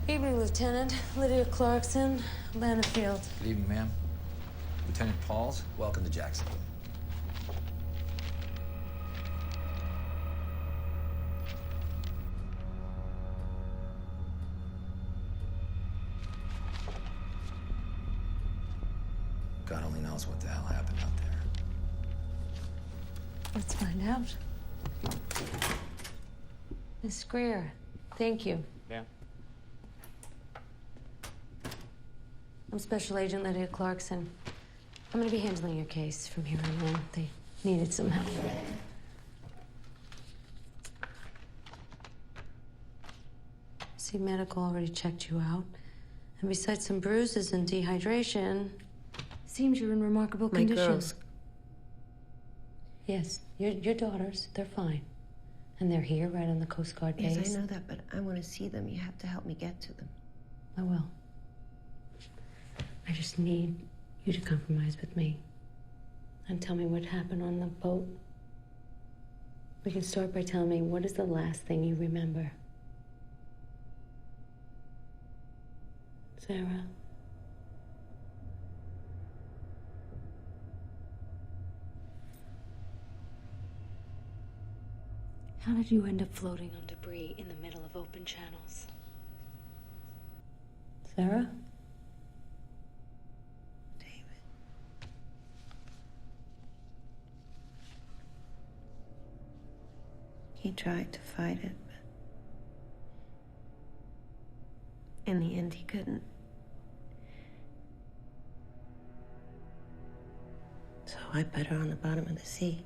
Evening, Lieutenant. Lydia Clarkson, Lannafield. Good evening, ma'am. Lieutenant Pauls, welcome to Jacksonville. God only knows what the hell happened out there. Let's find out. Miss Greer, thank you. Yeah. I'm Special Agent Lydia Clarkson. I'm going to be handling your case from here on in. They needed some help. See, medical already checked you out. And besides some bruises and dehydration, seems you're in remarkable condition. My girls. Yes, your daughters, they're fine. And they're here, right on the Coast Guard base. Yes, I know that, but I want to see them. You have to help me get to them. I will. I just need you to compromise with me and tell me what happened on the boat. We can start by telling me what is the last thing you remember. Sarah? How did you end up floating on debris in the middle of open channels? Sarah? He tried to fight it, but in the end, he couldn't. So I put her on the bottom of the sea.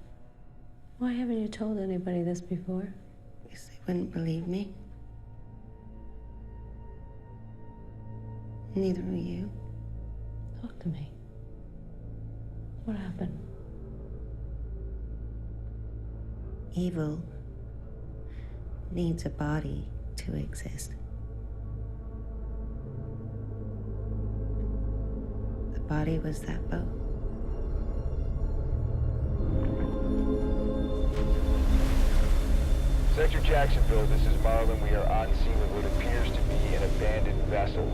Why haven't you told anybody this before? Because they wouldn't believe me. Neither will you. Talk to me. What happened? Evil needs a body to exist. The body was that boat. Sector Jacksonville, this is Marlin. We are on scene with what appears to be an abandoned vessel.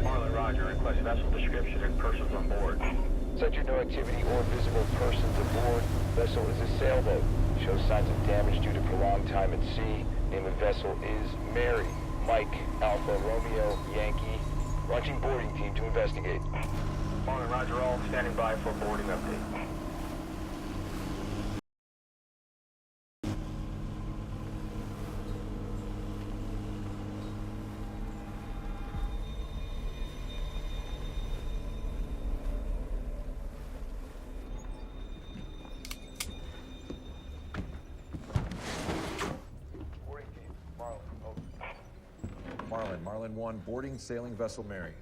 Marlin, Roger. Request vessel description and persons on board. Sector no activity or visible persons aboard. Vessel is a sailboat. Shows signs of damage due to prolonged time at sea. Name of vessel is Mary. Mike, Alpha, Romeo, Yankee. Launching boarding team to investigate. Marlin, Roger. All standing by for boarding update. Marlin 1, boarding sailing vessel Mary.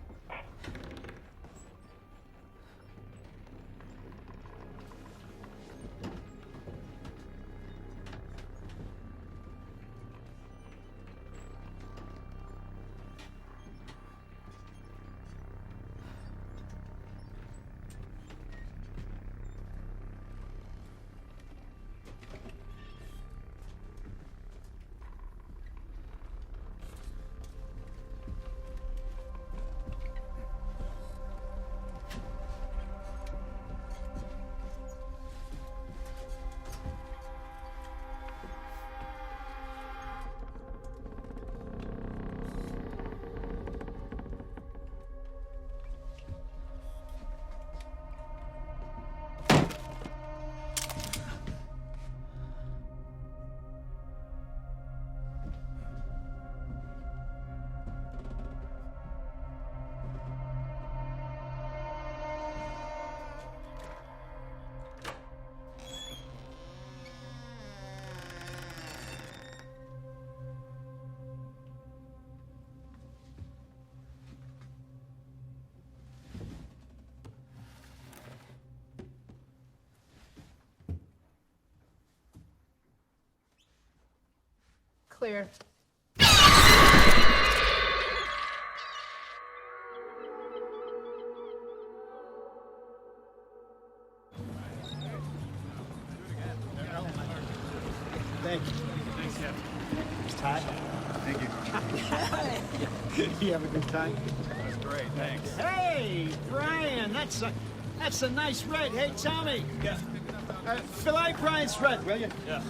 Clear. Thank you. Thanks, Jeff. Todd. Thank you. You have a good time? That's great, thanks. Hey, Brian, that's a nice red. Hey, Tommy. Yeah. Fill out Brian's red, will you? Yeah.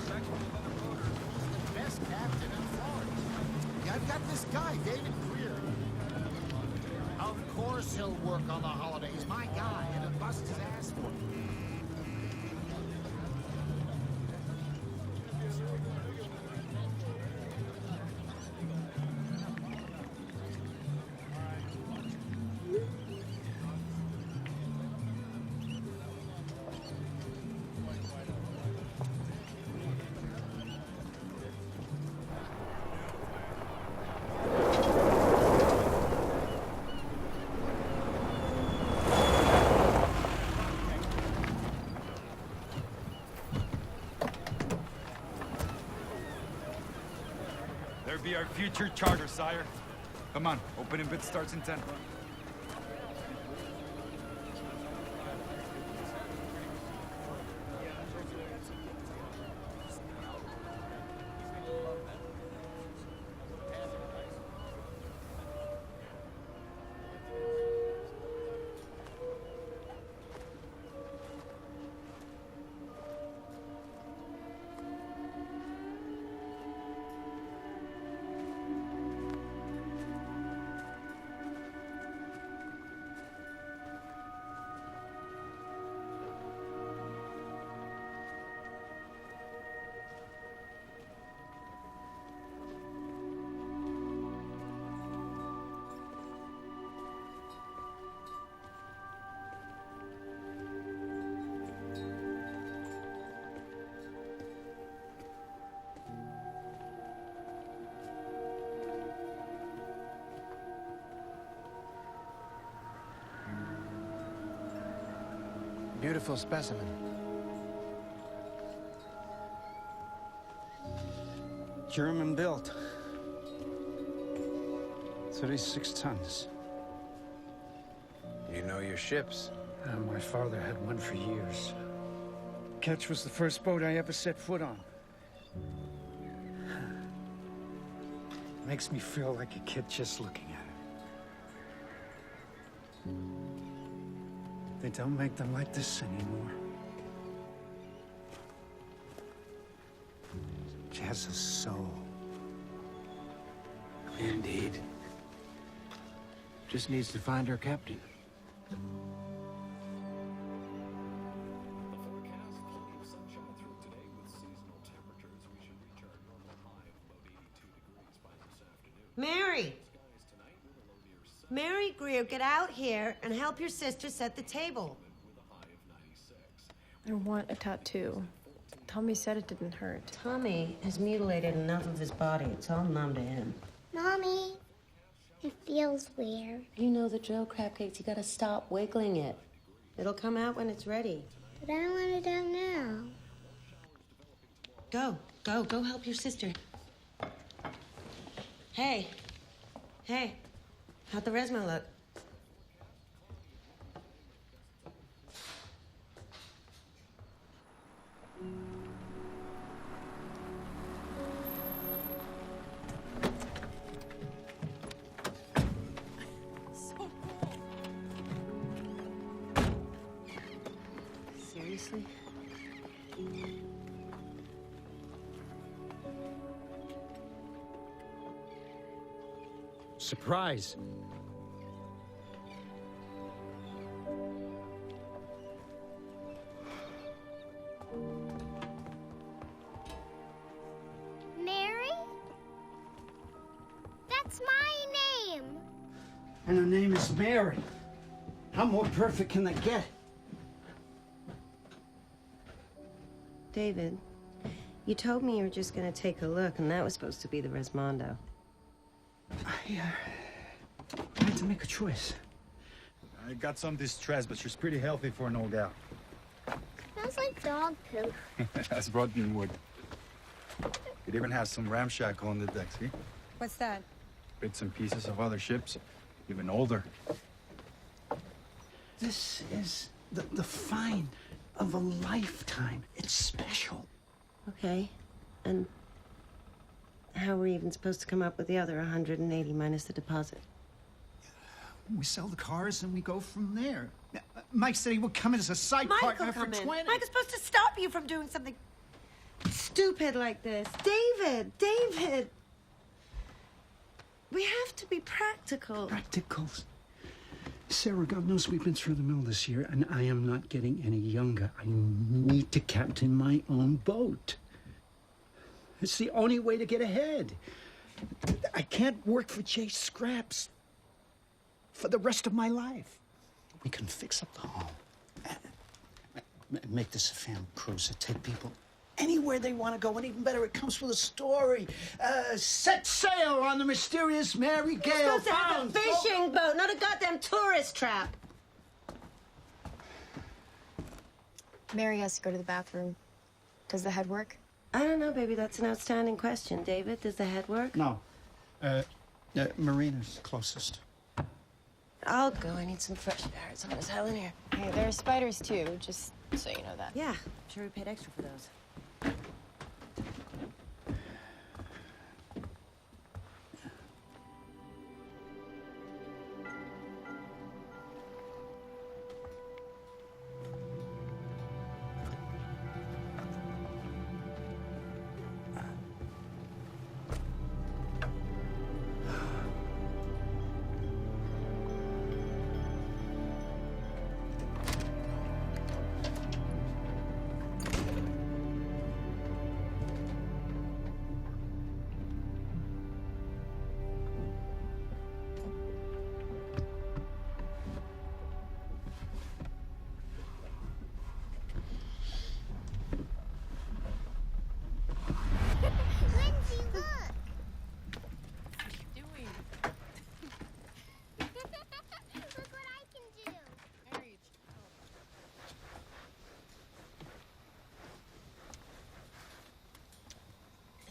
Best captain in Florida. Yeah, I've got this guy, David Greer. Of course he'll work on the holidays. My guy, and he'll bust his ass for it. There be our future charter, sire. Come on, opening bid starts in 10. Beautiful specimen. German built. 36 tons. You know your ships. My father had one for years. Ketch was the first boat I ever set foot on. Makes me feel like a kid just looking at it. They don't make them like this anymore. She has a soul. Indeed. Just needs to find her captain. Mary! Mary Greer, get out here and help your sister set the table. I want a tattoo. Tommy said it didn't hurt. Tommy has mutilated enough of his body. It's all numb to him. Mommy, it feels weird. You know the drill, Crabcakes. You gotta stop wiggling it. It'll come out when it's ready. But I want it out now. Go help your sister. Hey, how'd the resmo look? So cool. Seriously? Surprise. Mary? That's my name. And her name is Mary. How more perfect can they get? David, you told me you were just gonna take a look, and that was supposed to be the Resmondo. I had to make a choice. I got some distress, but she's pretty healthy for an old gal. Smells like dog poop. That's rotten wood. It even has some ramshackle on the deck, see? What's that? Bits and pieces of other ships, even older. This is the find of a lifetime. It's special. Okay, and How are we even supposed to come up with the other 180 minus the deposit? We sell the cars and we go from there. Mike said he would come in as a side partner for 20. Mike is supposed to stop you from doing something stupid like this. David! We have to be practical. Practicals. Sarah, God knows we've been through the mill this year, and I am not getting any younger. I need to captain my own boat. It's the only way to get ahead. I can't work for Jay's scraps for the rest of my life. We can fix up the home. Make this a family cruiser. Take people anywhere they want to go, and even better, it comes with a story. Set sail on the mysterious Mary Gale. You're supposed to have a fishing boat, not a goddamn tourist trap. Mary has to go to the bathroom. Does the head work? I don't know, baby. That's an outstanding question. David, does the head work? No. Marina's closest. I'll go. I need some fresh air. It's hot as hell in here. Hey, there are spiders too, just so you know that. Yeah, I'm sure we paid extra for those.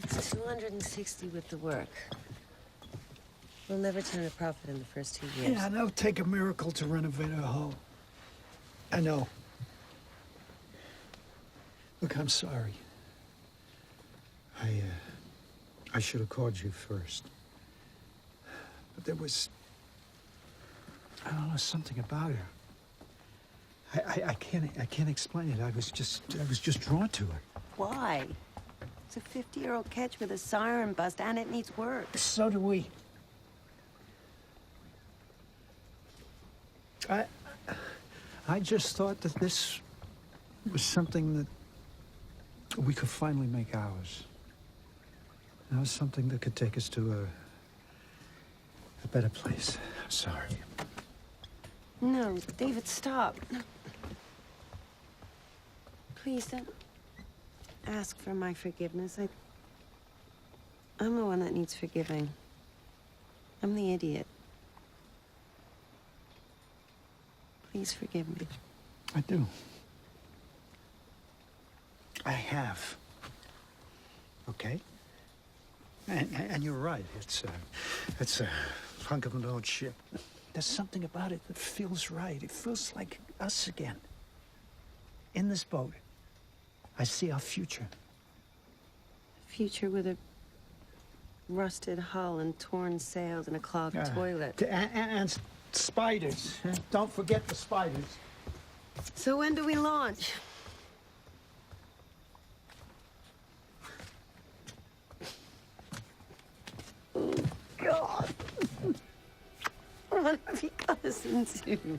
It's 260 with the work. We'll never turn a profit in the first 2 years. Yeah, it'll take a miracle to renovate our home. I know. Look, I'm sorry. I should have called you first. But there was, I don't know, something about her. I can't explain it. I was just drawn to her. Why? It's a 50-year-old ketch with a siren bust, and it needs work. So do we. I just thought that this was something that we could finally make ours. That was something that could take us to a better place. I'm sorry. No, David, stop. No. Please don't ask for my forgiveness. I'm the one that needs forgiving. I'm the idiot. Please forgive me. I do. I have. Okay? And you're right. It's a hunk of an old ship. There's something about it that feels right. It feels like us again. In this boat, I see our future. Future with a rusted hull and torn sails and a clogged toilet. And spiders. Don't forget the spiders. So when do we launch? Oh, God. What have you got us into?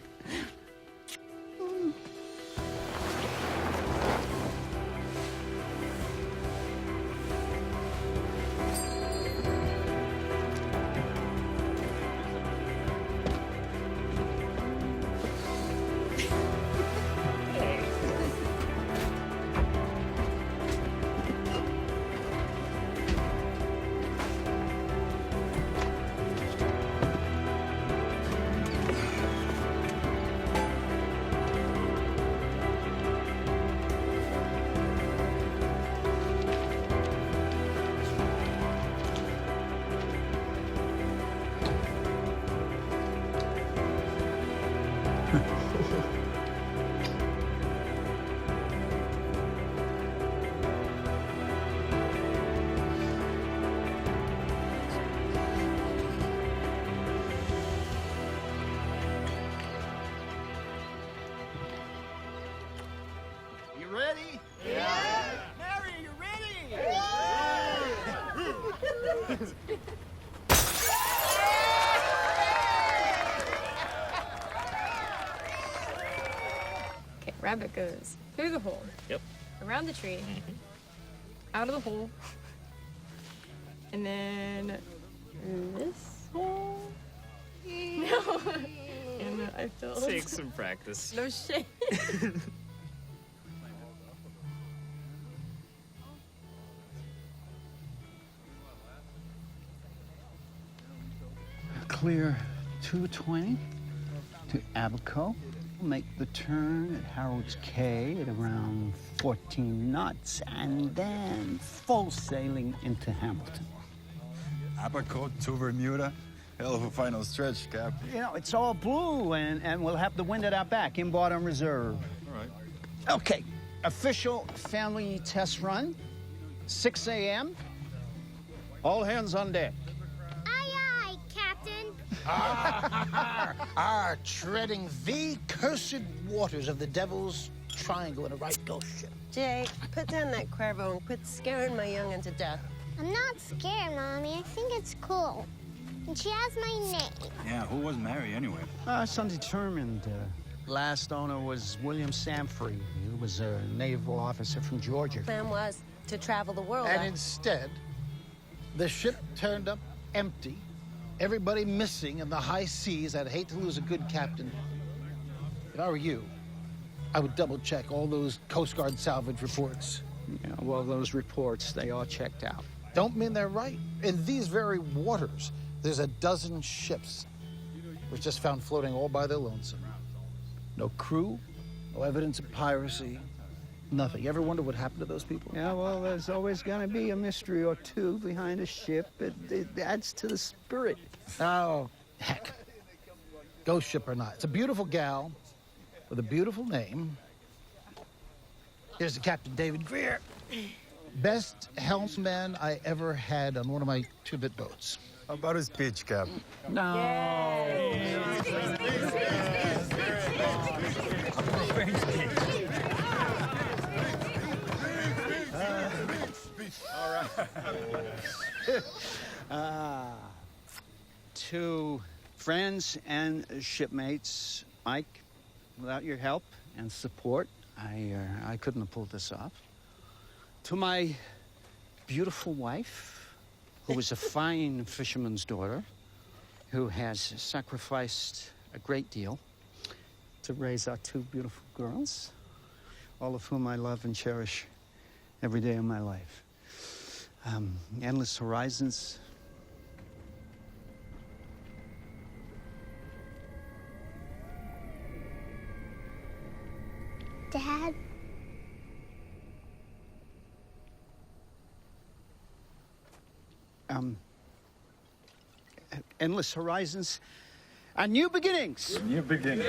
Rabbit goes through the hole. Yep. Around the tree. Out of the hole. And then this hole. No. And I filled. Take some practice. No shit. Clear 220 to Abaco. Make the turn at Harold's Cay at around 14 knots, and then full sailing into Hamilton. Abaco to Bermuda? Hell of a final stretch, Cap. You know, it's all blue, and we'll have the wind at our back, inboard on reserve. All right. Okay, official family test run, 6 a.m. All hands on deck. Aye, aye, Captain. Treading the cursed waters of the Devil's Triangle in a right ghost ship. Jay, put down that Cuervo and quit scaring my young'un to death. I'm not scared, Mommy. I think it's cool. And she has my name. Yeah, who was Mary anyway? It's undetermined. Last owner was William Samfrey. He was a naval officer from Georgia. Plan was to travel the world. And instead, the ship turned up empty. Everybody missing in the high seas. I'd hate to lose a good captain. If I were you, I would double-check all those Coast Guard salvage reports. Yeah, well, those reports, they all checked out. Don't mean they're right. In these very waters, there's a dozen ships was just found floating all by their lonesome. No crew, no evidence of piracy, nothing. You ever wonder what happened to those people? Yeah, well, there's always going to be a mystery or two behind a ship. It adds to the spirit. Oh, heck. Ghost ship or not. It's a beautiful gal with a beautiful name. Here's the Captain David Greer. Best helmsman I ever had on one of my two-bit boats. How about his pitch, Cap? No. To friends and shipmates, Mike, without your help and support, I couldn't have pulled this off. To my beautiful wife, who is a fine fisherman's daughter, who has sacrificed a great deal to raise our two beautiful girls, all of whom I love and cherish every day of my life. Endless horizons. Dad? Endless horizons and new beginnings. New beginnings.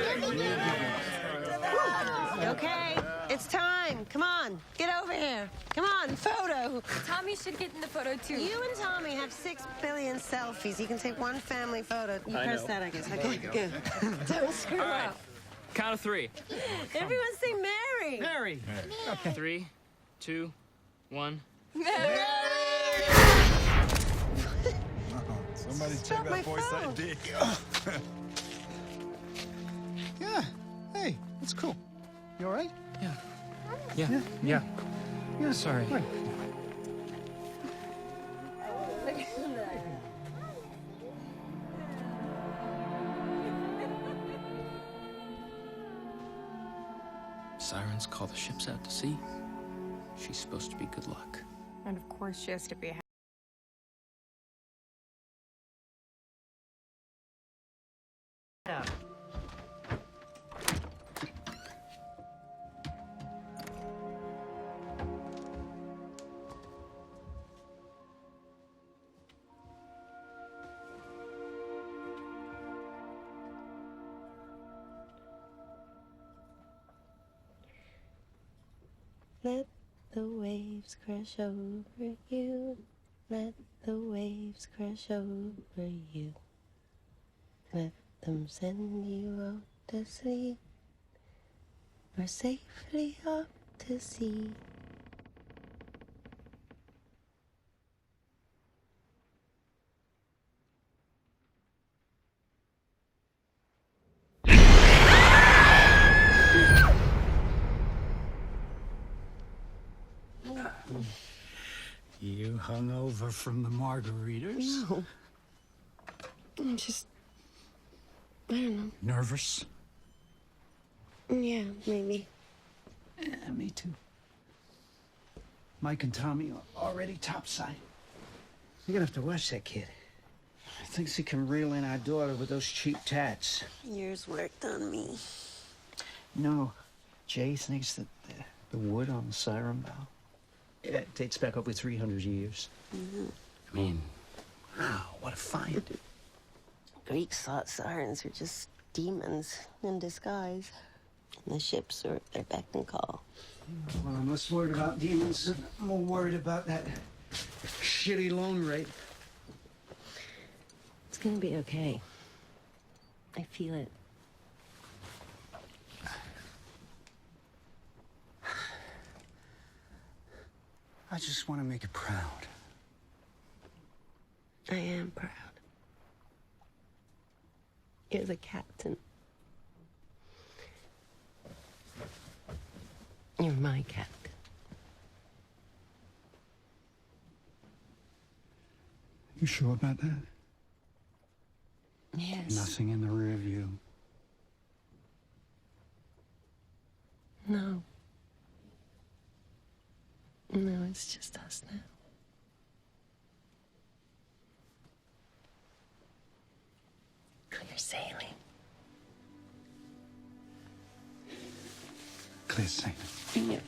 Okay, it's time. Come on, get over here. Come on, photo. Tommy should get in the photo too. You and Tommy have 6 billion selfies. You can take one family photo. You I press know. that, I guess. Okay, good. Don't screw up. Count of 3. Everyone say Mary. Mary. Okay. 3, 2, 1. Mary! Somebody Stop check my that boy's phone. ID. Yeah. Hey, that's cool. You all right? Yeah. Sorry. Right. Sirens call the ships out to sea. She's supposed to be good luck. And of course she has to be. Let the waves crash over you. Let the waves crash over you. Let them send you out to sleep, or safely off to sea. hungover from the margaritas? No. I'm just... I don't know. Nervous? Yeah, maybe. Yeah, me too. Mike and Tommy are already topside. You're gonna have to watch that kid. Thinks he can reel in our daughter with those cheap tats. Years worked on me. No, Jay thinks that the wood on the siren bow, it dates back over 300 years. Mm-hmm. I mean, wow, what a find. Greeks thought sirens were just demons in disguise. And the ships are at their beck and call. Well, I'm less worried about demons. I'm more worried about that shitty loan rate. It's gonna be okay. I feel it. I just want to make you proud. I am proud. You're the captain. You're my captain. You sure about that? Yes. Nothing in the rear view. No. No, it's just us now. Clear sailing. Clear sailing. Yes.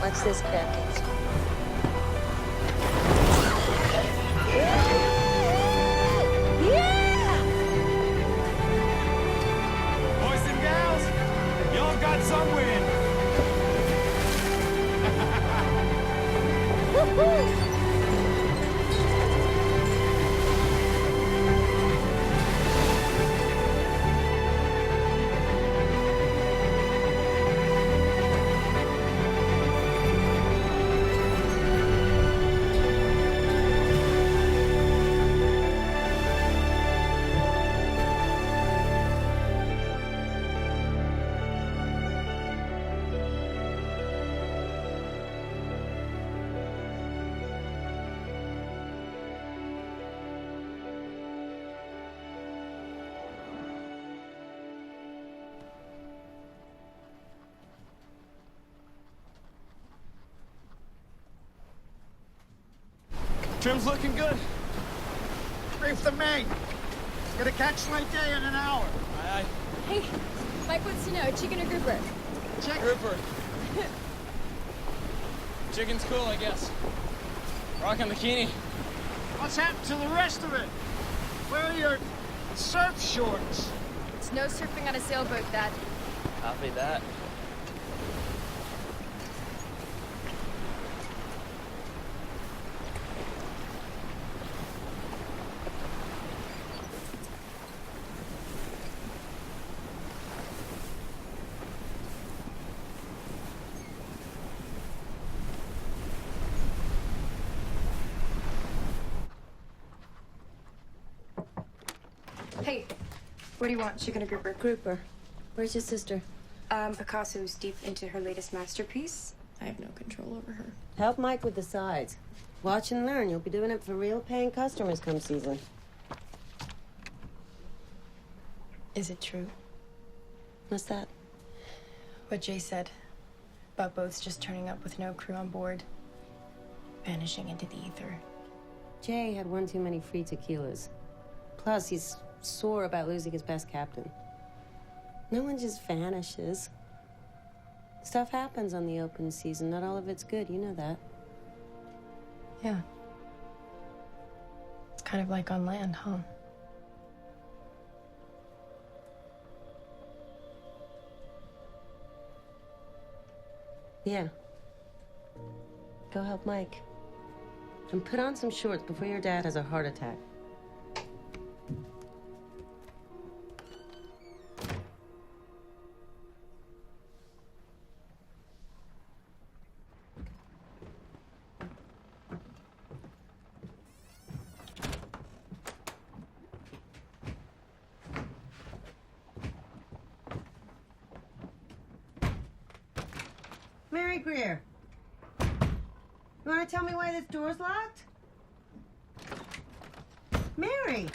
Watch this, crackers. Boys and gals, y'all got some wind. Trim's looking good. Brief the main. Gonna catch light day in an hour. Aye, Hey, Mike wants to know, chicken or grouper? Check. Grouper. Chicken's cool, I guess. Rockin' bikini. What's happened to the rest of it? Where are your surf shorts? It's no surfing on a sailboat, Dad. Copy that. Hey, what do you want, chicken or grouper? Grouper. Where's your sister? Picasso's deep into her latest masterpiece. I have no control over her. Help Mike with the sides. Watch and learn. You'll be doing it for real paying customers come season. Is it true? What's that? What Jay said about boats just turning up with no crew on board, vanishing into the ether. Jay had one too many free tequilas. Plus, he's sore about losing his best captain. No one just vanishes. Stuff happens on the open season. Not all of it's good. You know that. Yeah. It's Kind of like on land, huh? Yeah. Go help Mike. And put on some shorts before your dad has a heart attack. Mary Greer, you want to tell me why this door's locked? Mary!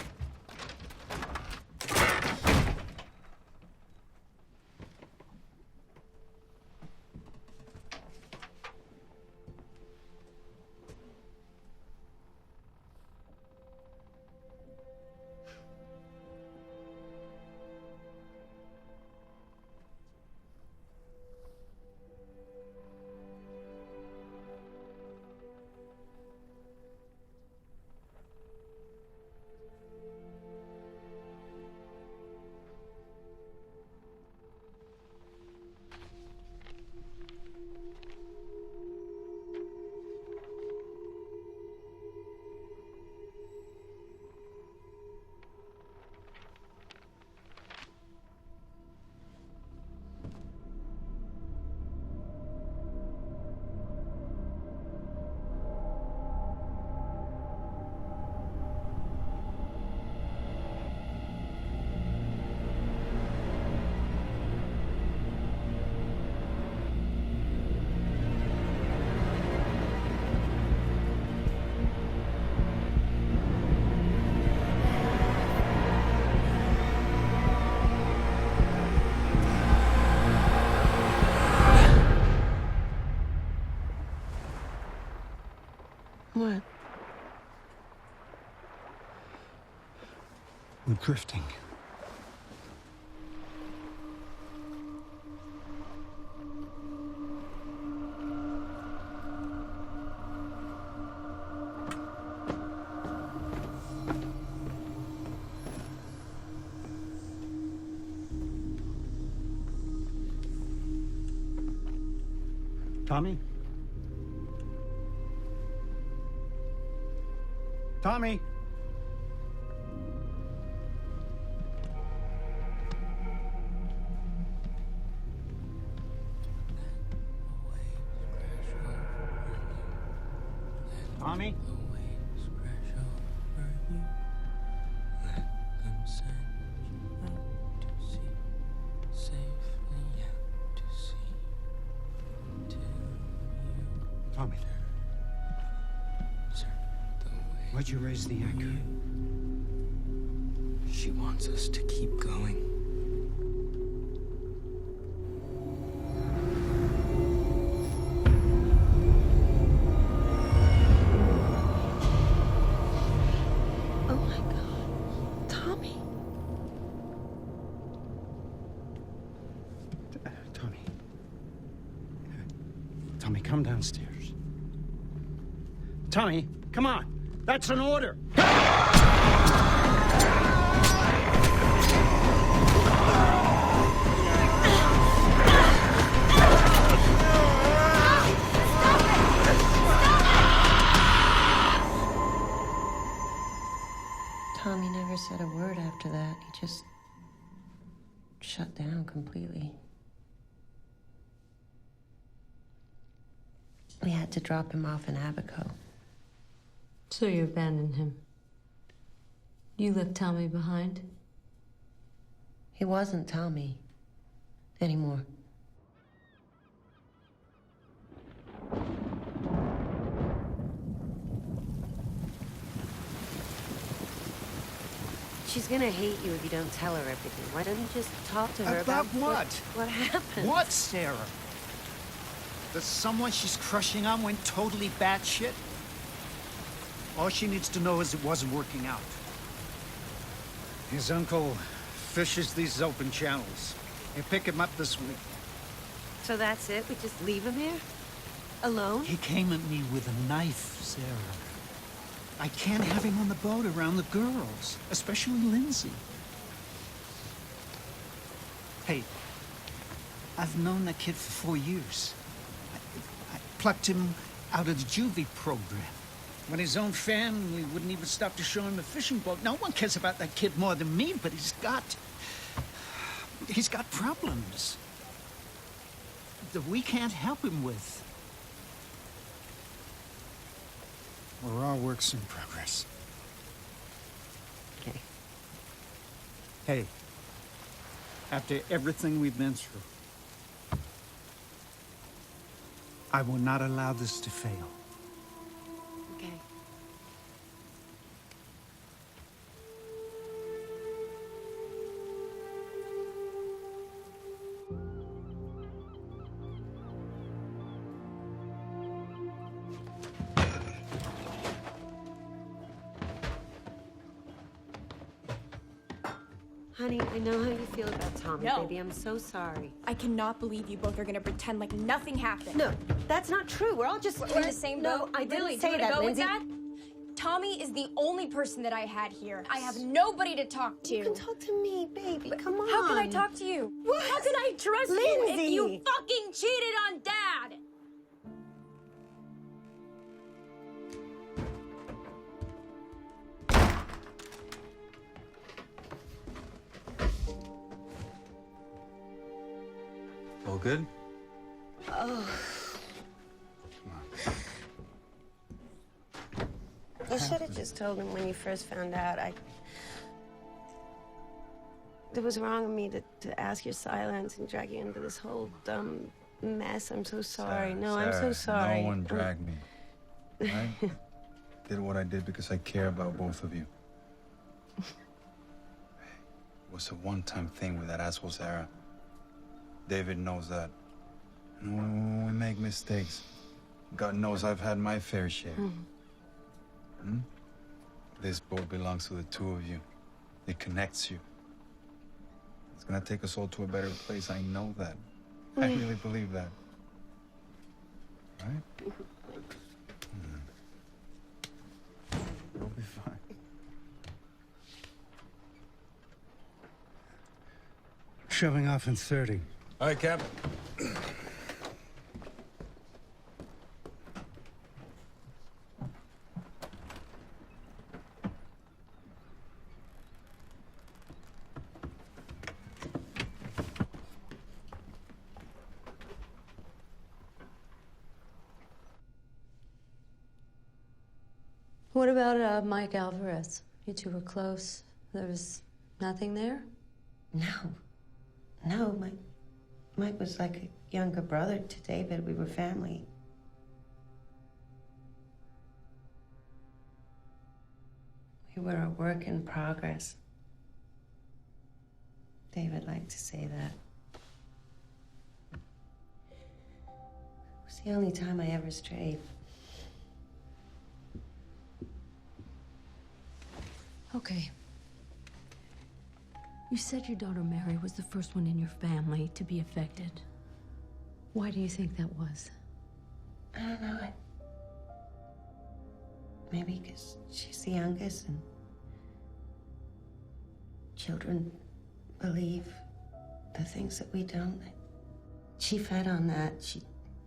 What? We're drifting. Tommy? Tommy? Tommy? Tommy. Why'd you raise the anchor? She wants us to keep going. Oh my God. Tommy. Tommy. Tommy, come downstairs. Tommy, come on. That's an order. Tommy never said a word after that. He just shut down completely. We had to drop him off in Abaco. So you abandoned him. You left Tommy behind? He wasn't Tommy anymore. She's gonna hate you if you don't tell her everything. Why don't you just talk to her about what? What happened? What, Sarah? That someone she's crushing on went totally batshit? All she needs to know is it wasn't working out. His uncle fishes these open channels. You pick him up this week. So that's it? We just leave him here? Alone? He came at me with a knife, Sarah. I can't have him on the boat around the girls, especially Lindsay. Hey, I've known that kid for 4 years. I plucked him out of the juvie program. When his own family wouldn't even stop to show him a fishing boat. No one cares about that kid more than me, but he's got problems that we can't help him with. We're all works in progress. Okay. Hey, after everything we've been through, I will not allow this to fail. Okay. Honey, I know how you feel about Tommy, No. baby. I'm so sorry. I cannot believe you both are gonna pretend like nothing happened. No, that's not true. We're all just... We're in the same boat. No, I didn't Really? say Do you that, wanna go Lindsay. with that? Tommy is the only person that I had here. I have nobody to talk to. You can talk to me, baby. Come on. How can I talk to you? What? How can I trust Lindsay. you if you fucking cheated on Dad? All good? Oh. You should have just told him when you first found out. It was wrong of me to ask your silence and drag you into this whole dumb mess. I'm so sorry. Sarah, I'm so sorry. No one dragged me. I did what I did because I care about both of you. It was a one-time thing with that asshole Sarah. David knows that. And we make mistakes. God knows I've had my fair share. This boat belongs to the two of you. It connects you. It's gonna take us all to a better place. I know that. I really believe that. Right? You'll be fine. Shoving off in 30. All right, Cap. What about Mike Alvarez? You two were close. There was nothing there? No, Mike was like a younger brother to David. We were family. We were a work in progress. David liked to say that. It was the only time I ever strayed. Okay. You said your daughter Mary was the first one in your family to be affected. Why do you think that was? I don't know. Maybe because she's the youngest and children believe the things that we don't. She fed on that.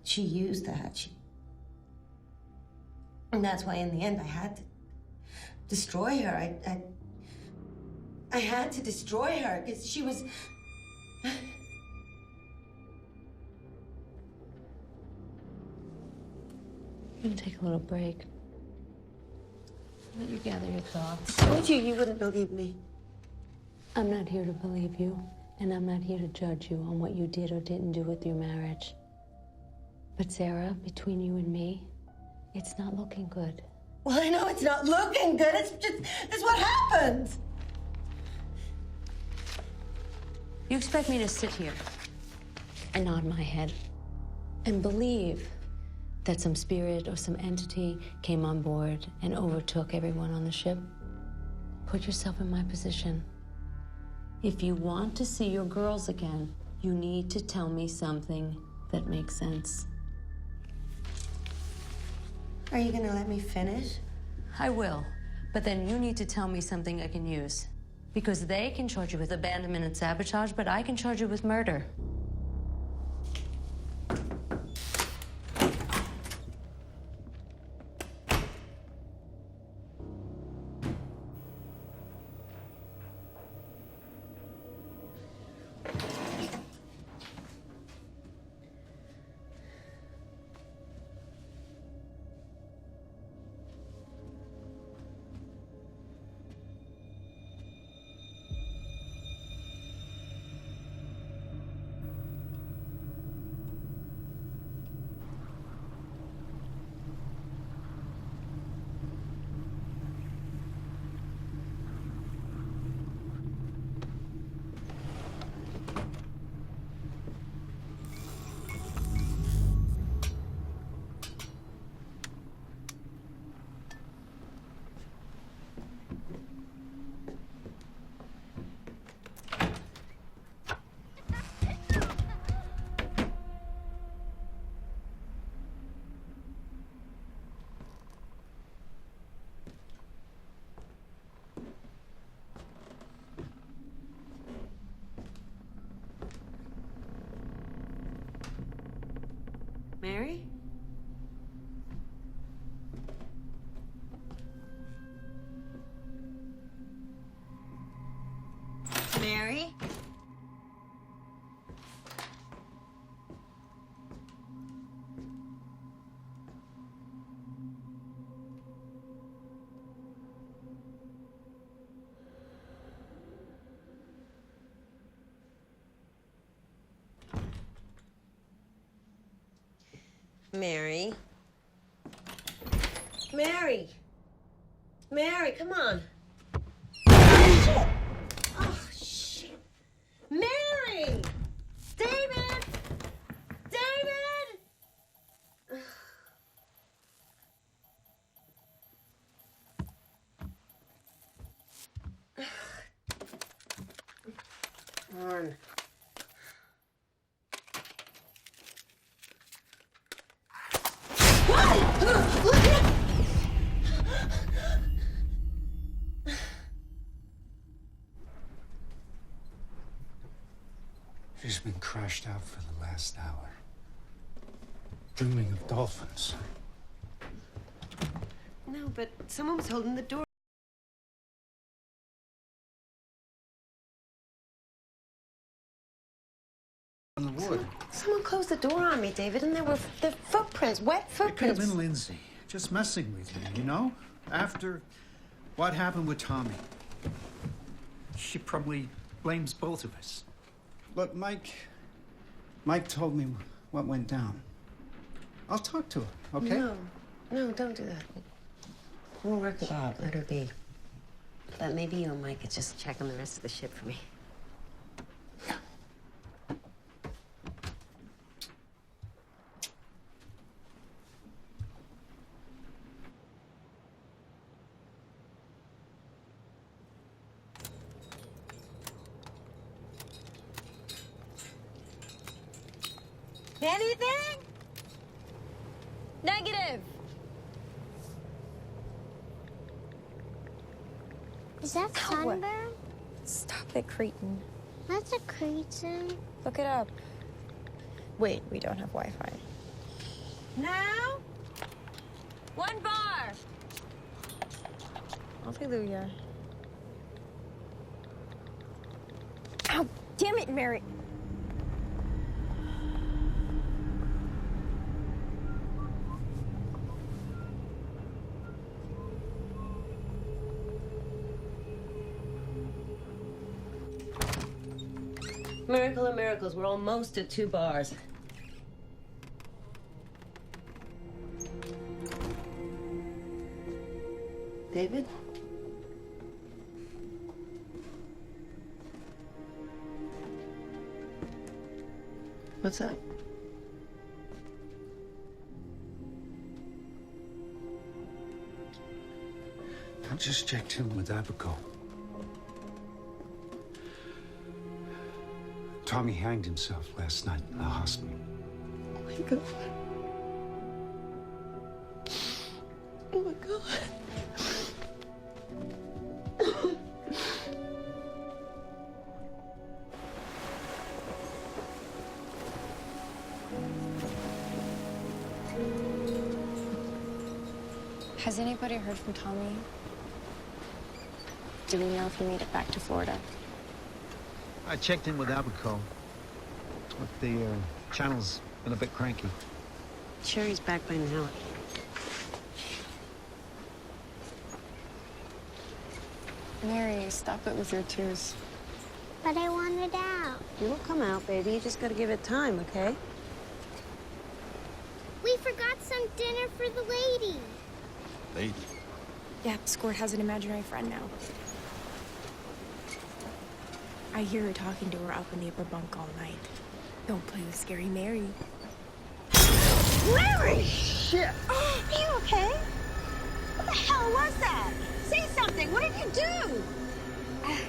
She used that. And that's why in the end I had to destroy her. I had to destroy her because she was... I'm gonna take a little break. Let you gather your thoughts. I told you wouldn't believe me. I'm not here to believe you, and I'm not here to judge you on what you did or didn't do with your marriage. But Sarah, between you and me, it's not looking good. Well, I know it's not looking good. It's what happened. You expect me to sit here and nod my head and believe that some spirit or some entity came on board and overtook everyone on the ship? Put yourself in my position. If you want to see your girls again, you need to tell me something that makes sense. Are you gonna let me finish? I will. But then you need to tell me something I can use. Because they can charge you with abandonment and sabotage, but I can charge you with murder. Mary? Mary? Mary? Mary! Mary, come on. Shit! Oh, shit. Mary! David! David! Come on. She's been crashed out for the last hour, dreaming of dolphins. No, but someone was holding the door. On the wood. Someone closed the door on me, David, and there were the footprints, wet It could have footprints. been Lindsay, just messing with you, you know? After what happened with Tommy. She probably blames both of us. Look, Mike told me what went down. I'll talk to her, okay? No, don't do that. We'll work it out. Let her be. But maybe you and Mike could just check on the rest of the ship for me. Anything? Negative. Is that sunburn? Stop it, cretin. That's a cretin. Look it up. Wait, we don't have Wi-Fi. Now? One bar. Hallelujah. Ow, damn it, Mary. Miracle of miracles, we're almost at 2 bars. David? What's up? I just checked in with Abaco. Tommy hanged himself last night in the hospital. Oh my God. Oh my God. Has anybody heard from Tommy? Do we know if he made it back to Florida? I checked in with Abaco, but the channel's been a bit cranky. Sure he's back by now. Mary, stop it with your tears. But I wanted out. It will come out, baby. You just gotta give it time, okay? We forgot some dinner for the lady. Lady? Yeah, Squirt has an imaginary friend now. I hear her talking to her up in the upper bunk all night. Don't play with Scary Mary. Mary! Shit! Are you okay? What the hell was that? Say something. What did you do?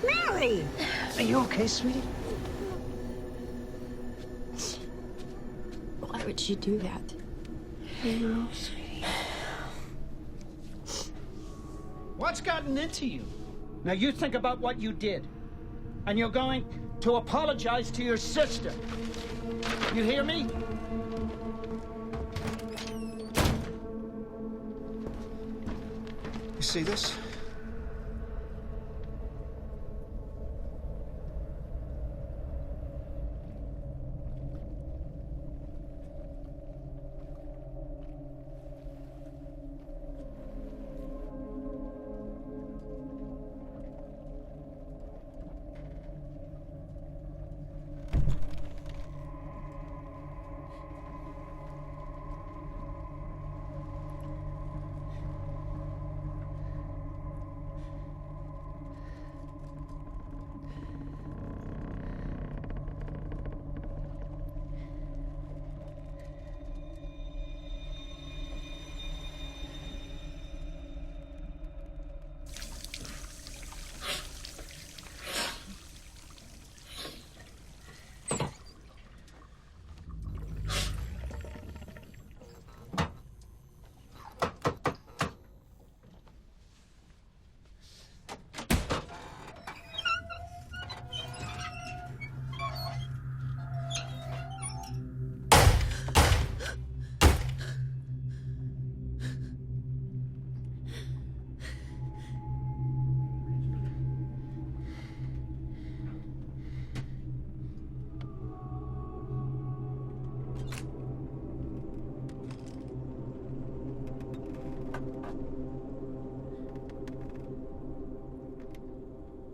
Mary! Are you okay, sweetie? Why would she do that? No, sweetie. What's gotten into you? Now you think about what you did. And you're going to apologize to your sister. You hear me? You see this?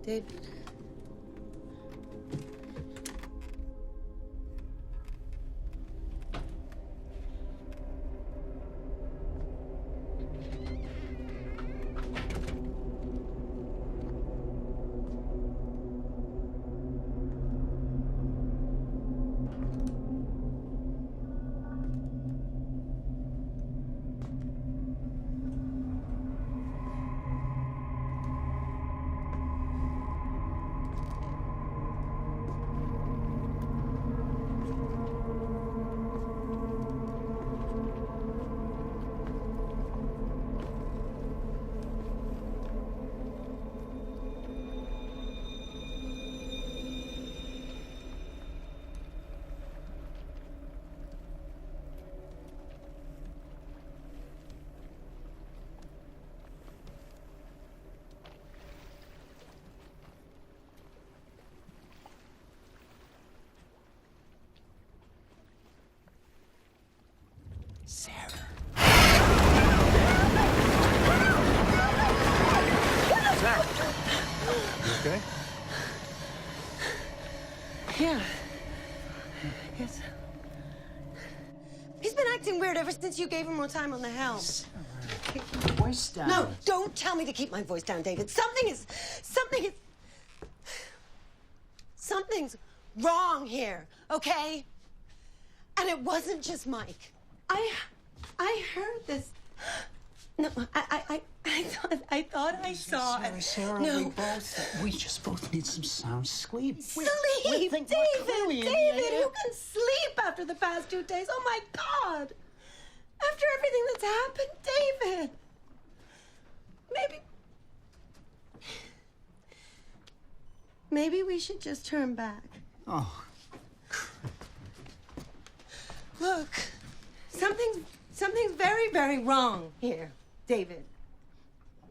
David. Sarah. Sarah! You okay? Yeah. Yes. He's been acting weird ever since you gave him more time on the helm. Keep your voice down. No, don't tell me to keep my voice down, David. Something's wrong here, okay? And it wasn't just Mike. I heard this. No, I thought I saw it. Sarah, no. we just both need some sound sleep. Sleep, David, who can sleep after the past 2 days? Oh my God! After everything that's happened, David. Maybe we should just turn back. Oh. Look, something's very, very wrong here, David.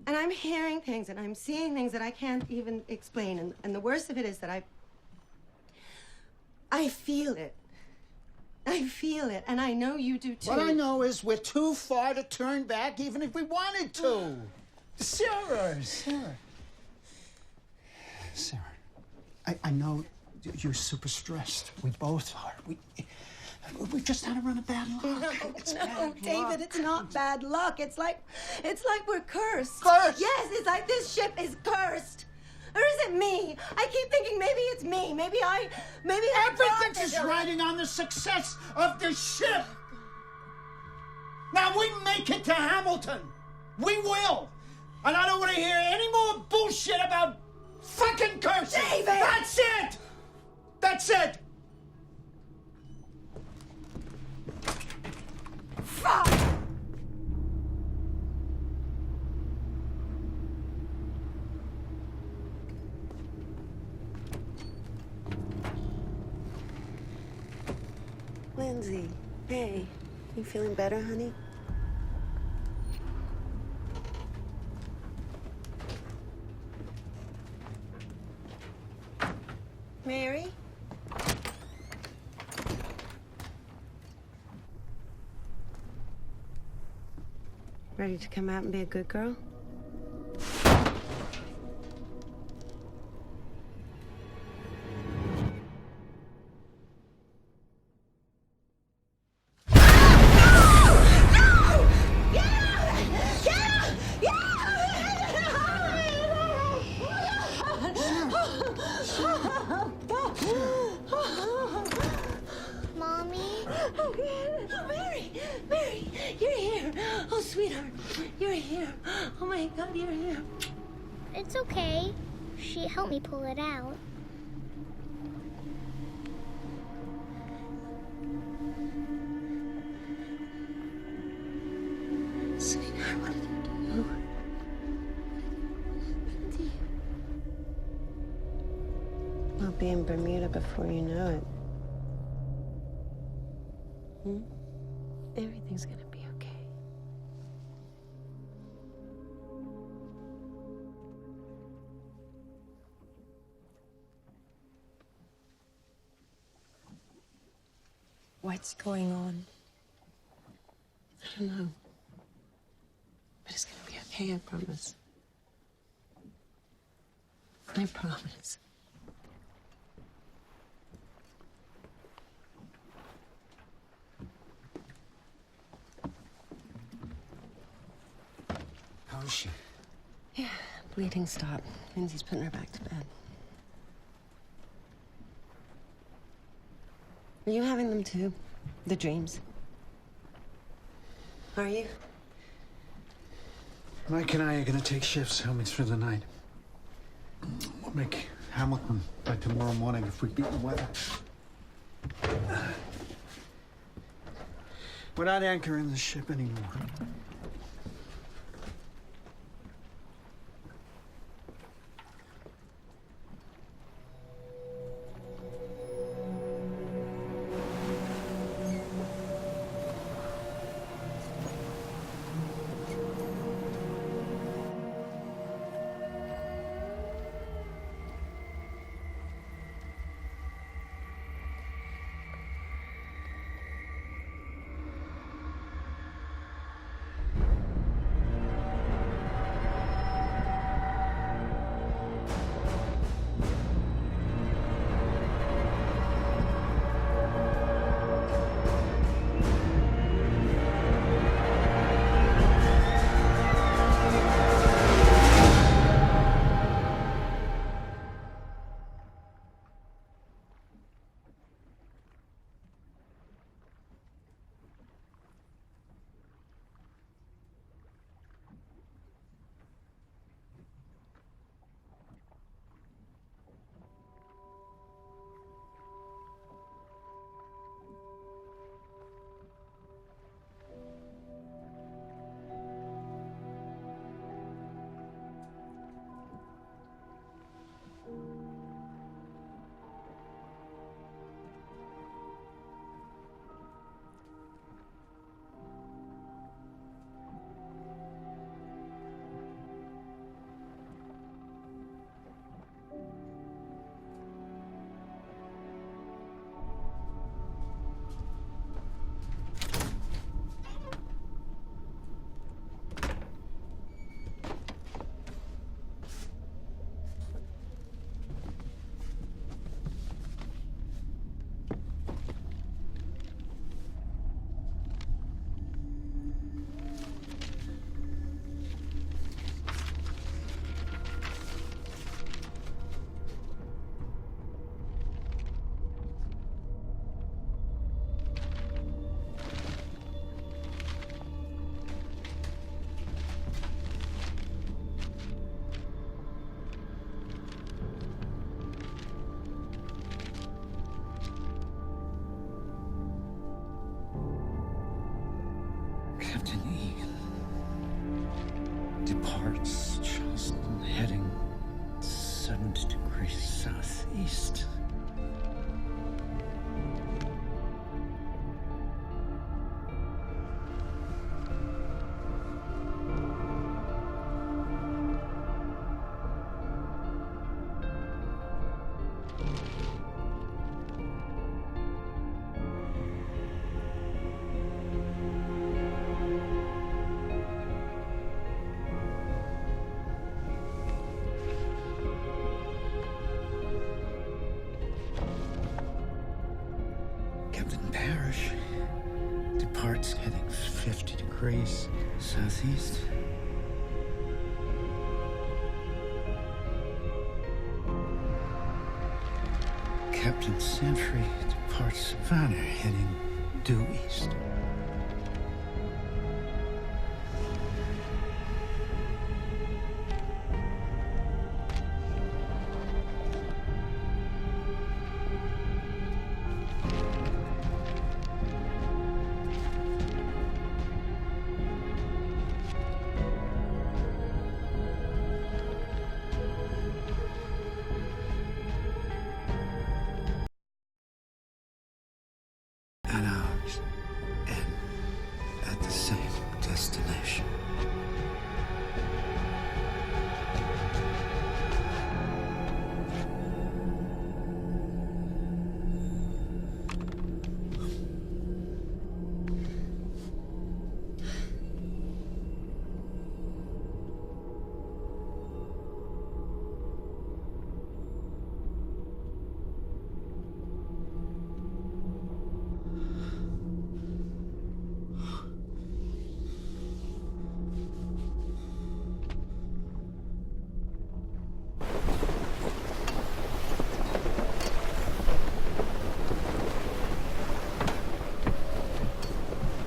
And I'm hearing things and I'm seeing things that I can't even explain. And the worst of it is that I feel it. I feel it, and I know you do too. What I know is we're too far to turn back, even if we wanted to. Sarah. I know you're super stressed. We both are. We just had a run of bad luck. No, David, it's not bad luck. It's like we're cursed. Cursed? Yes, it's like this ship is cursed. Or is it me? I keep thinking maybe it's me. Maybe Everything is riding on the success of the ship. Now we make it to Hamilton. We will. And I don't want to hear any more bullshit about fucking cursing. David! That's it. That's it. Fuck! Lindsay, hey, you feeling better, honey? Mary? Ready to come out and be a good girl? You're here. It's okay. She helped me pull it out. Sweetheart, what did you do? What did you do? I'll be in Bermuda before you know it. Everything's gonna be okay. What's going on? I don't know. But it's gonna be okay, I promise. I promise. How is she? Yeah, bleeding stopped. Lindsay's putting her back to bed. Are you having them too? The dreams? Are you? Mike and I are gonna take shifts helmets through the night. We'll make Hamilton by tomorrow morning if we beat the weather. We're not anchoring the ship anymore. Captain Egan departs Charleston, heading 70 degrees southeast. Departs heading 50 degrees southeast. Captain Sentry departs Savannah heading due east.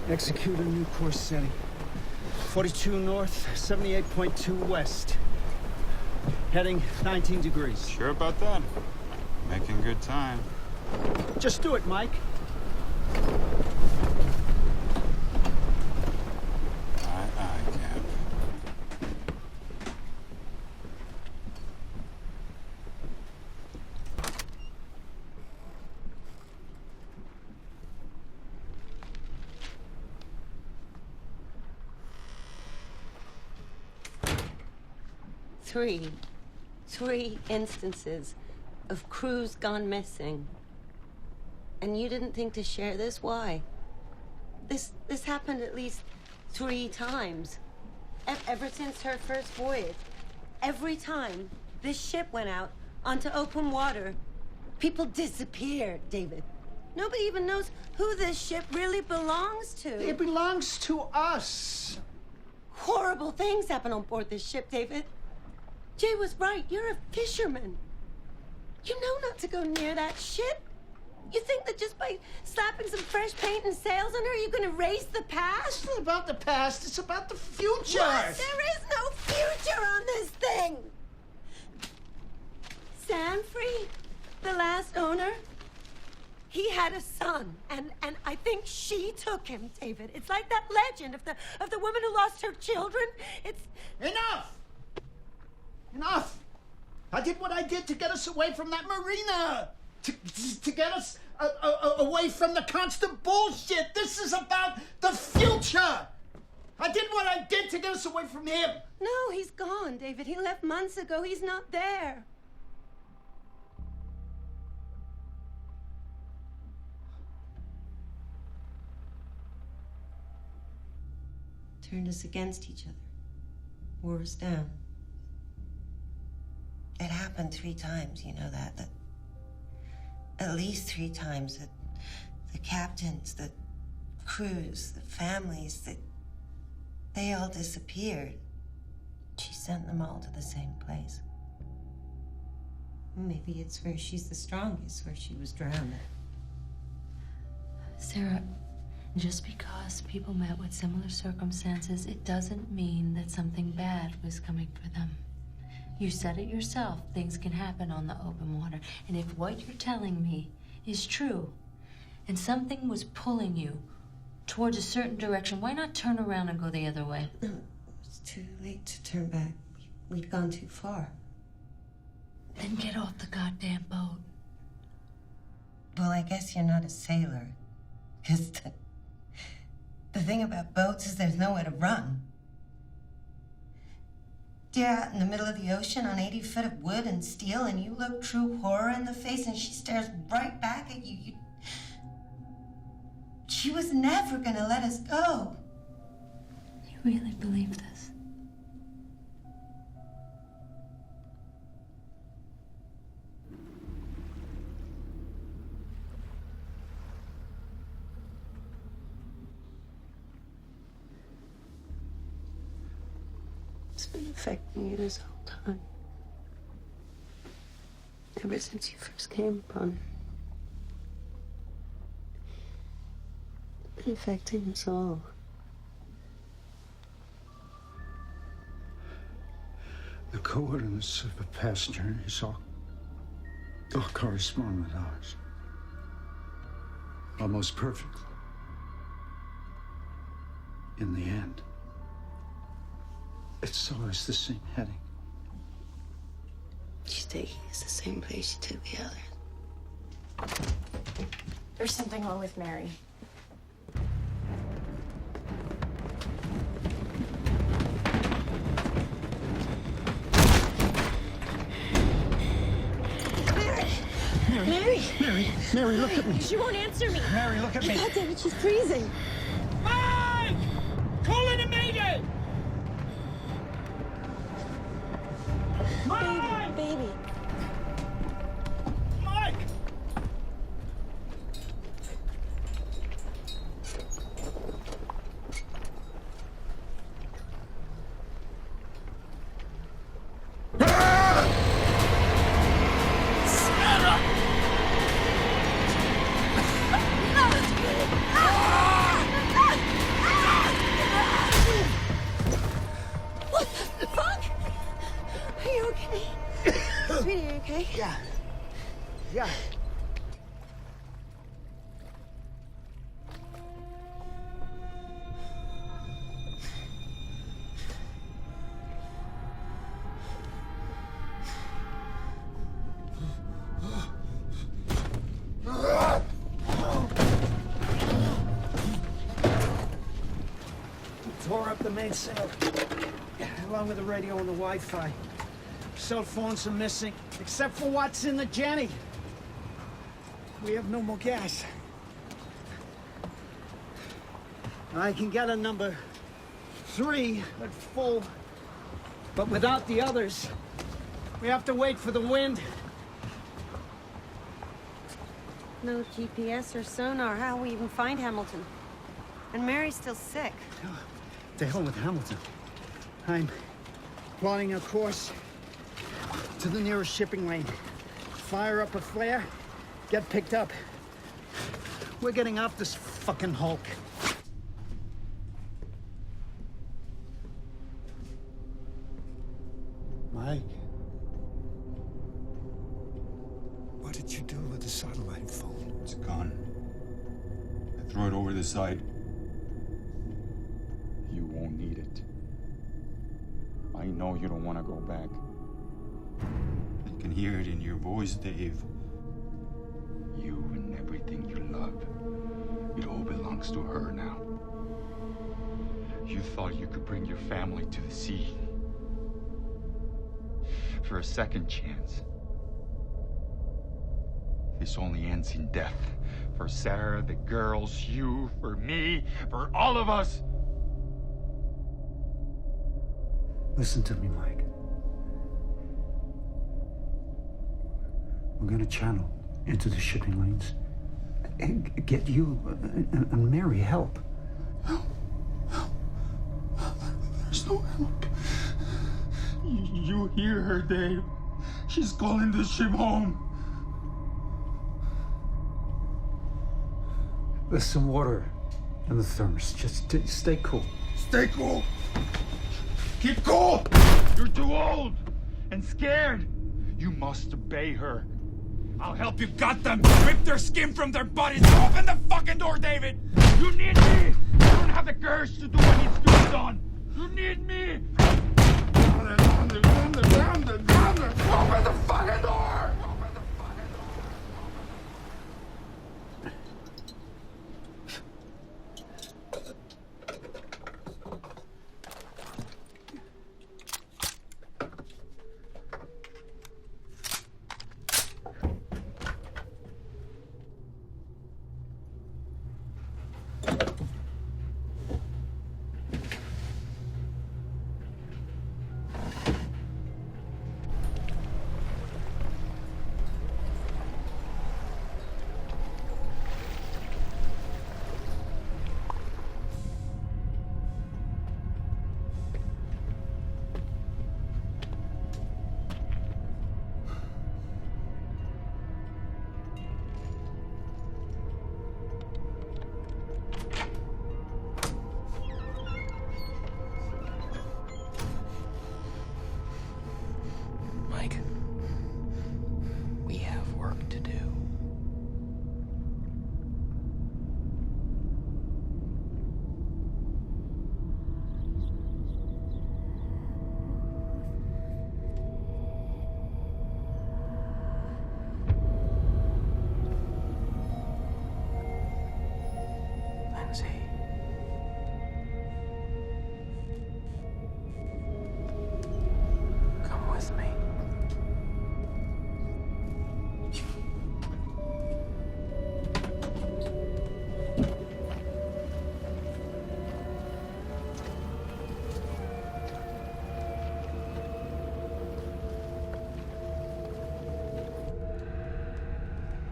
Execute a new course setting. 42 north, 78.2 west. Heading 19 degrees. Sure about that? Making good time. Just do it, Mike. Aye, Cap. Three instances of crews gone missing. And you didn't think to share this? Why? This happened at least 3 times. Ever since her first voyage. Every time this ship went out onto open water, people disappeared, David. Nobody even knows who this ship really belongs to. It belongs to us. Horrible things happen on board this ship, David. Jay was right. You're a fisherman. You know not to go near that ship. You think that just by slapping some fresh paint and sails on her, you're going to erase the past? It's not about the past. It's about the future. What? There is no future on this thing. Sanfrey, the last owner, he had a son, and I think she took him, David. It's like that legend of the woman who lost her children. It's... Enough! Enough! I did what I did to get us away from that marina! To get us away from the constant bullshit! This is about the future! I did what I did to get us away from him! No, he's gone, David. He left months ago. He's not there. Turned us against each other. Wore us down. It happened 3 times, you know that at least 3 times that the captains, the crews, the families, that they all disappeared. She sent them all to the same place. Maybe it's where she's the strongest, where she was drowned. Sarah, just because people met with similar circumstances, it doesn't mean that something bad was coming for them. You said it yourself, things can happen on the open water. And if what you're telling me is true, and something was pulling you towards a certain direction, why not turn around and go the other way? No, it's too late to turn back. We'd gone too far. Then get off the goddamn boat. Well, I guess you're not a sailor. Because the thing about boats is there's nowhere to run. You're out in the middle of the ocean on 80 foot of wood and steel, and you look true horror in the face, and she stares right back at you. She was never gonna let us go. You really believe this? It's been affecting you this whole time. Ever since you first came upon it. It's been affecting us all. The coordinates of the past journeys all correspond with ours. Almost perfectly. In the end. It's always the same heading. She's taking us the same place she took the others. There's something wrong with Mary. Mary, look at me. She won't answer me. Mary, look at me. God damn it, she's freezing. Mike! Call in a mayday! Mike! Baby. Mike! What the fuck? Are you okay? Sweetie, are you okay? Yeah. Tore up the mainsail, along with the radio and the Wi-Fi. Cell phones are missing, except for what's in the Jenny. We have no more gas. I can get a number 3 at full, but without the others, we have to wait for the wind. No GPS or sonar. How will we even find Hamilton? And Mary's still sick. To hell with Hamilton. I'm plotting a course to the nearest shipping lane. Fire up a flare, get picked up. We're getting off this fucking hulk. Mike, what did you do with the satellite phone? It's gone. I threw it over the side. You won't need it. I know you don't want to go back. I can hear it in your voice, Dave. You and everything you love, it all belongs to her now. You thought you could bring your family to the sea. For a second chance. This only ends in death. For Sarah, the girls, you, for me, for all of us. Listen to me, Mike. We're gonna channel into the shipping lanes and get you and Mary help. Help. There's no help. You hear her, Dave. She's calling the ship home. There's some water in the thermos. Just stay cool. Stay cool. Keep cool. You're too old and scared. You must obey her. I'll help you gut them. Rip their skin from their bodies. Open the fucking door, David. You need me. courage to do what needs to be done. You need me. Open the fucking door! We have work to do. Lindsay. Come with me.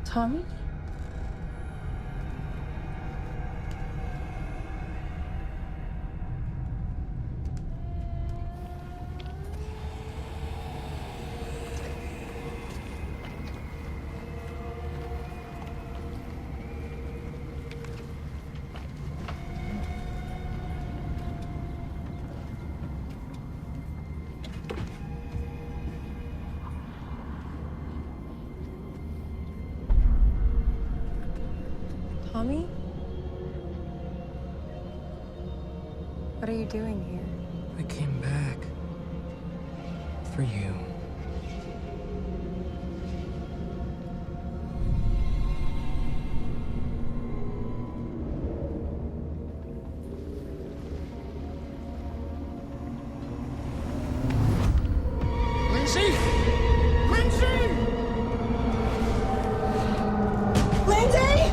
Tommy? Tommy? What are you doing here? I came back. For you. Lindsay! Lindsay! Lindsay!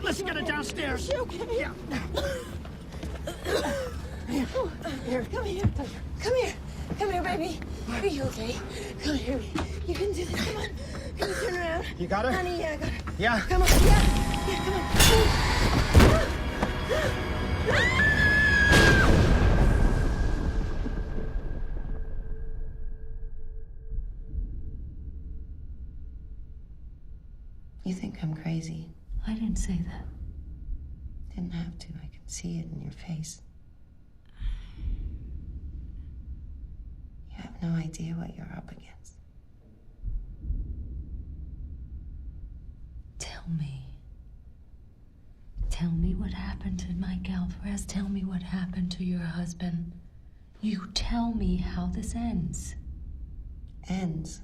Let's get her downstairs. Okay. Yeah. Here, come here. Come here. Come here, baby. Are you okay? Come here. You can do this. Come on. Come on, turn around. You got her? Honey, yeah, I got her. Yeah. Come on. Yeah, come on. You think I'm crazy? I didn't say that. Didn't have to. I can see it in your face. You have no idea what you're up against. Tell me. Tell me what happened to Mike Alvarez. Tell me what happened to your husband. You tell me how this ends. Ends?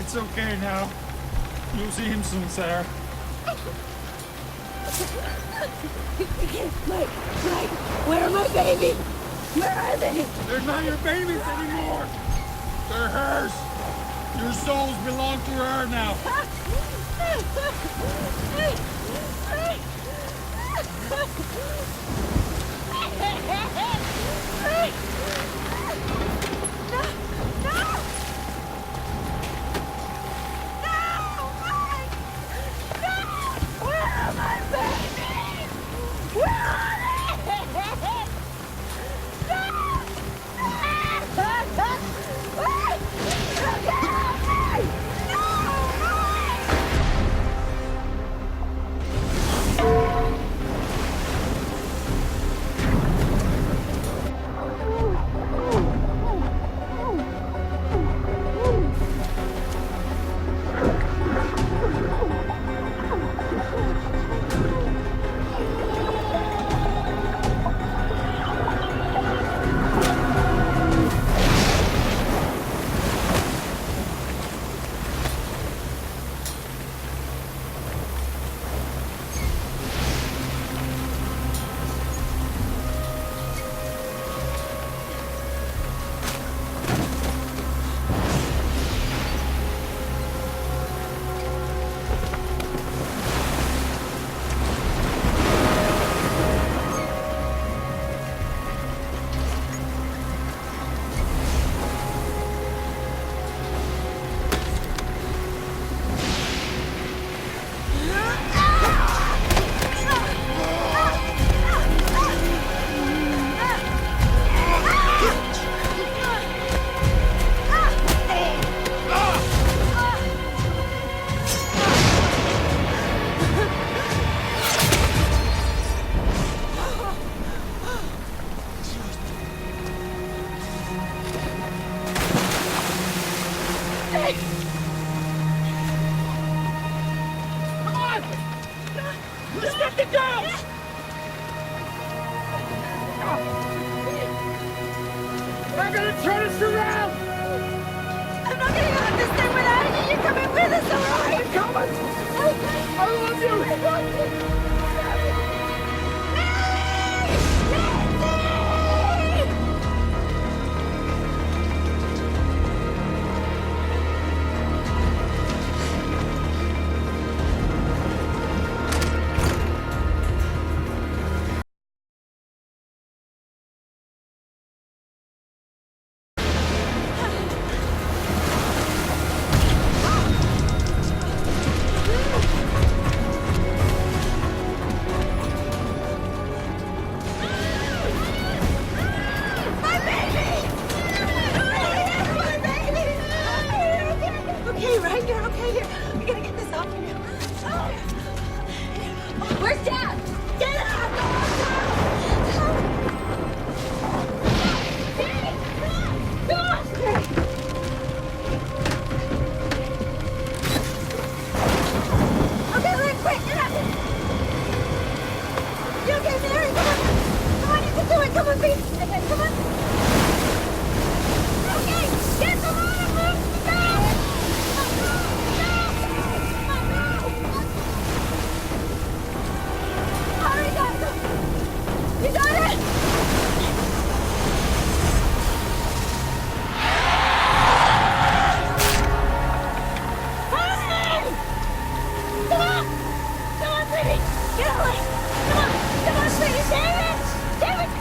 It's okay now. You'll see him soon, Sarah. Mike, where are my babies? Where are they? They're not your babies anymore. They're hers. Your souls belong to her now. I'm gonna turn us around! I'm not getting on this thing without you! You're coming with us, alright? I'm coming! I love you! Where's Dad? Get out! Okay, Rick, quick, get up! You okay, Mary? Come on! Come on, you can do it! Come on, please! Okay, come on! Okay, get them on and move! Go! Hurry, guys! You got it! Hurry! Come on! Come on, sweetie! Get away! Come on! Come on, sweetie! David! David!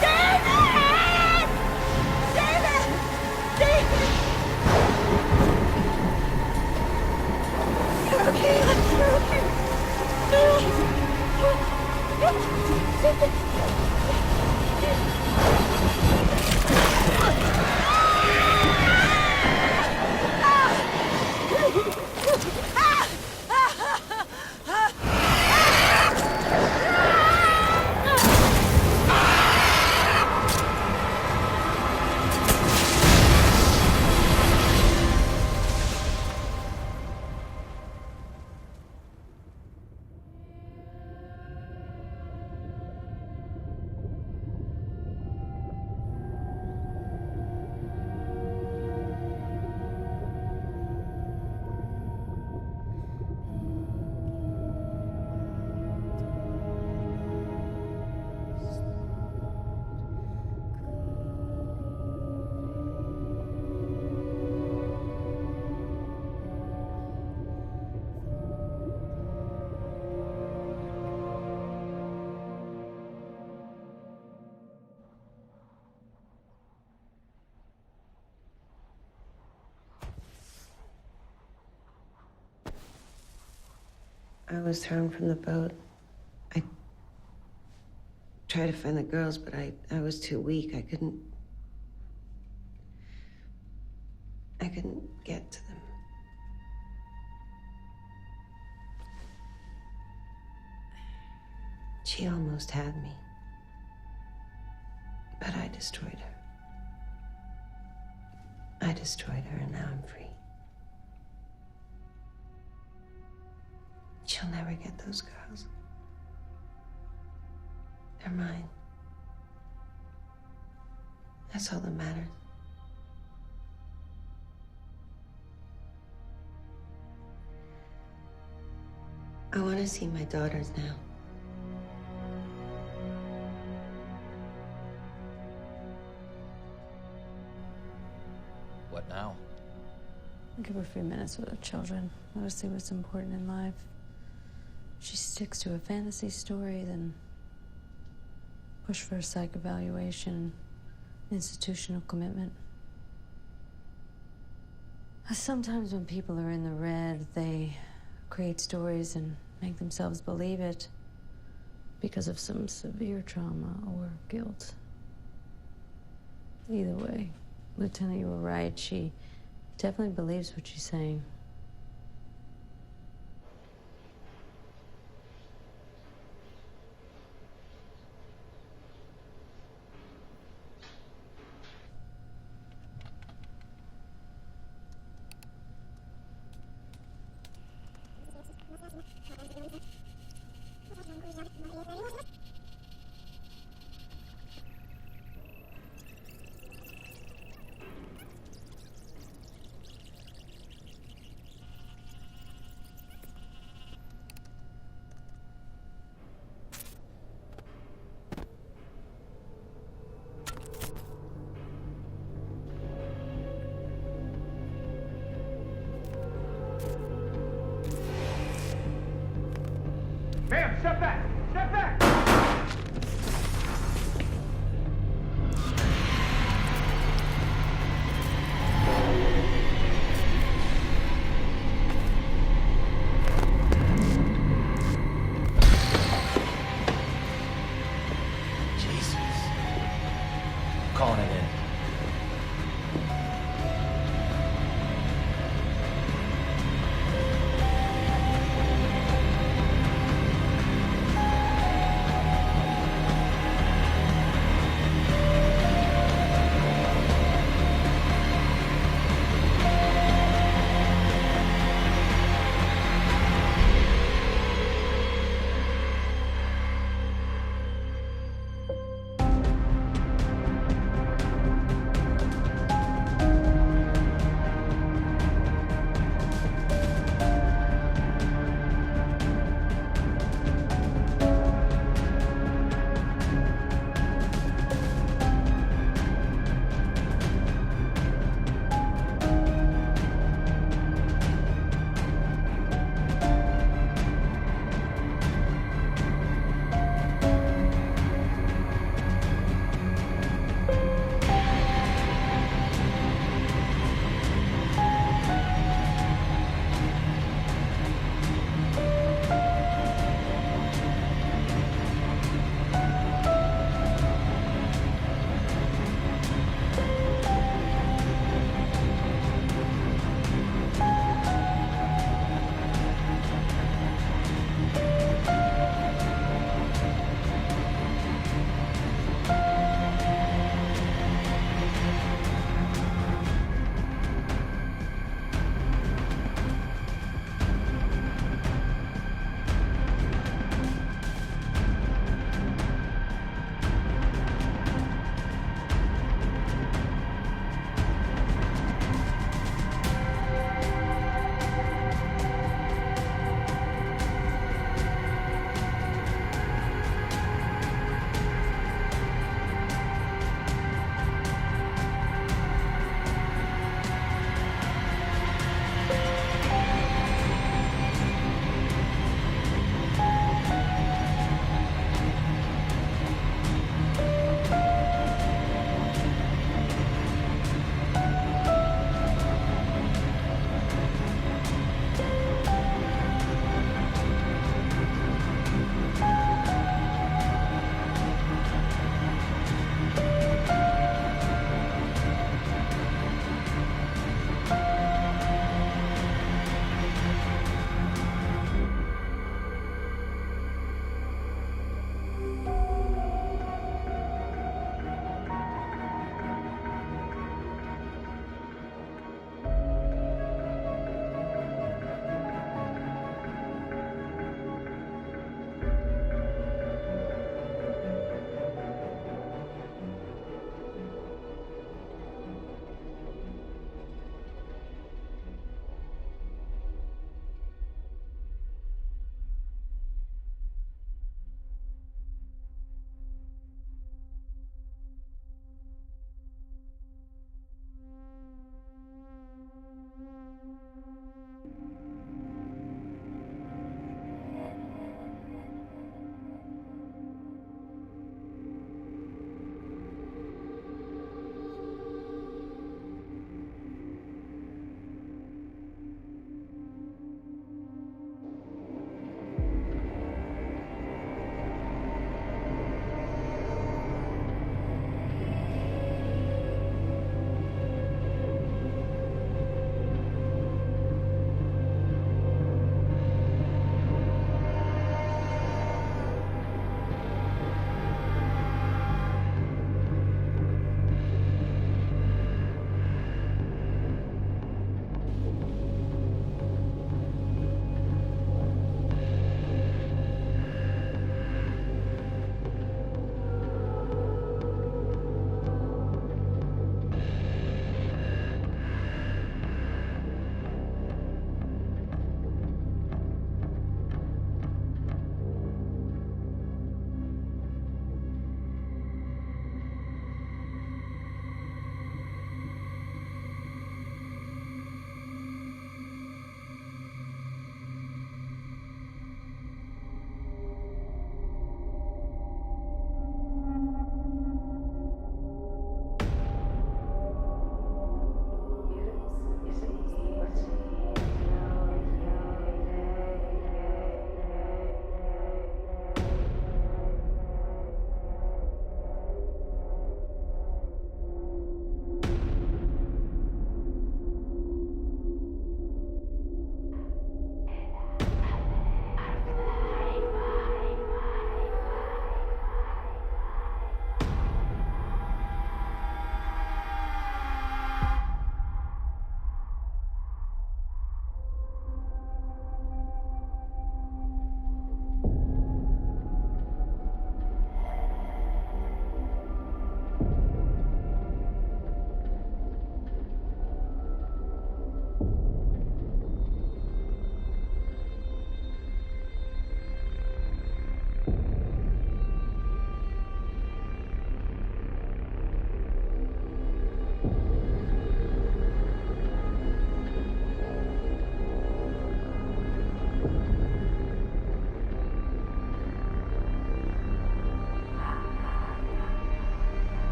David! David! David! You're okay, honey. You're okay. I was thrown from the boat. I tried to find the girls, but I was too weak. I couldn't get to them. She almost had me. But I destroyed her. I destroyed her, and now I'm free. She'll never get those girls. They're mine. That's all that matters. I want to see my daughters now. What now? Give her a few minutes with her children. Let her see what's important in life. If she sticks to a fantasy story, then push for a psych evaluation, institutional commitment. Sometimes when people are in the red, they create stories and make themselves believe it because of some severe trauma or guilt. Either way, Lieutenant, you were right. She definitely believes what she's saying. Ma'am, step back!